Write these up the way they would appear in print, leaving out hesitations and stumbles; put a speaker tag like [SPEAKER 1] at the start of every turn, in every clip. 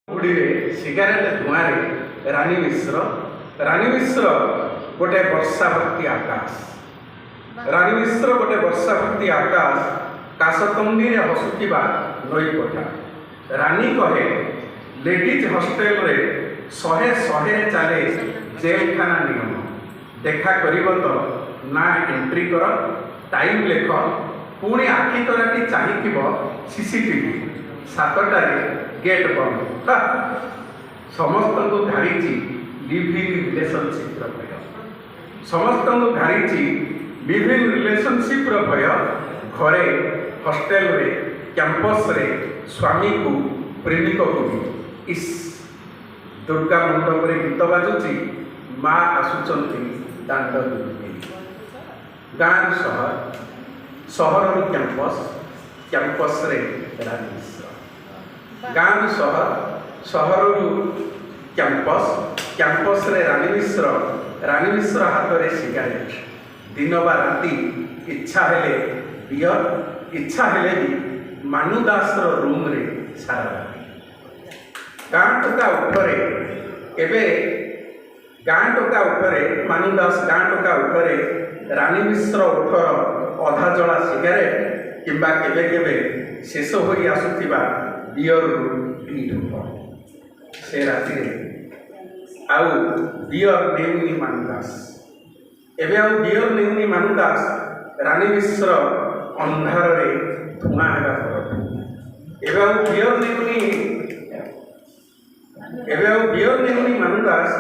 [SPEAKER 1] Cigarette धुआं रानी मिश्र गोटे वर्षा भक्ति आकाश रानी मिश्र गोटे वर्षा भक्ति आकाश काशतंगी हसुवा नई पठा रानी कहे लेडीज हॉस्टेल रे शहे शहे चले जेलखाना नियम देखा कर तो ना एंट्री कर टाइम लेख पुणी आखि तराटी चाहिए सीसीटीवी 7टार गेट बंद समस्त धारी लिविंग रिलेशनशिप भय समस्त धारी लिविंग रिलेशनशिप भय घरे हॉस्टेल रे कैंपस रे स्वामी को प्रेमिक को भी इस दुर्गा मंडप रे गीत बाजुची माँ आसुचंती दांड गाँव सहर सहर कैंपस कैंपस रे रानी मिश्र गाँव सहर सहर कैंपस कैंपस रे रानी मिश्र हाथ रे सिगारेट दिन बा राति इच्छा हेले बियर इच्छा हेले भी मानु दास रूम रे सारा राति गाँ टोका उपरे एबे गाँ टोका उपरे मानु दास गाँ टोका उपरे रानी मिश्र उठर अधा जला सिगारेट किंबा केबे केबे शेष हो आसुथिबा बियर पी से राति आउ बियर नेउनी मानु दास एबे आउ बियर नेउनी मानु दास रानी मिश्र अंधार रे धुआं हेबा पर एबे आउ बियर नेउनी मानु दास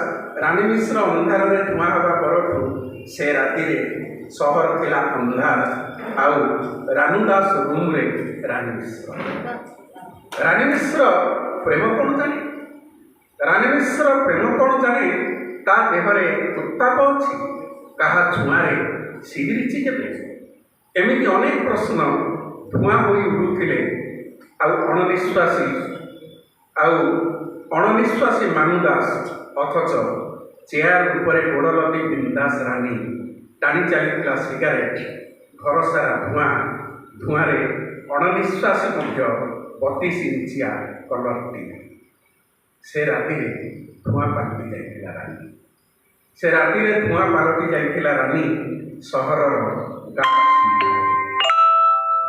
[SPEAKER 1] रानी मिश्र अंधार रे धुआं हेबा पर से राति रे सहर थिला अंधार आउ रानू दास रूम रे रानी मिश्र प्रेम कौन जाने रानी मिश्र प्रेम कौन जाने ता देहरे उत्ताप अच्छी कहा छुआरे सिगिरिची केबे एमिति अनेक प्रश्न धुआं होई उड़ुथिले अणनिश्वासी मानु दास अथच चेयर उपरे गोड़ लदी बिंदास रानी टाणी चली सिगारेट घर सारा धुआं धुआं अणनिश्वासी बतीस इंचिया कलर टीवी से राति धुआं पालटि जाइथिला रानी से राति धुआं पालटि जाइथिला रानी सहर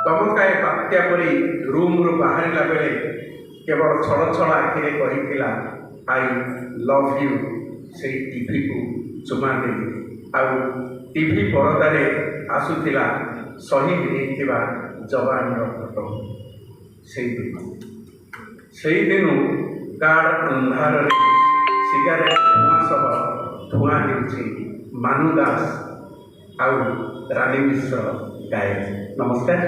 [SPEAKER 1] दमकाए बात्या परी रूम रु बाहरिला बेले केवल छड़ छड़ आखिरे कहिथिला आई लव यू से टीवी को चुमा दे आउ टीवी परदारे आसुथिला शहीद होइथिबा जवान फोटो से दिन गाढ़ अंधार सिगारेट धुआं सह धुआं होउछि मानु दास आउ रानी मिश्र गाए। नमस्कार।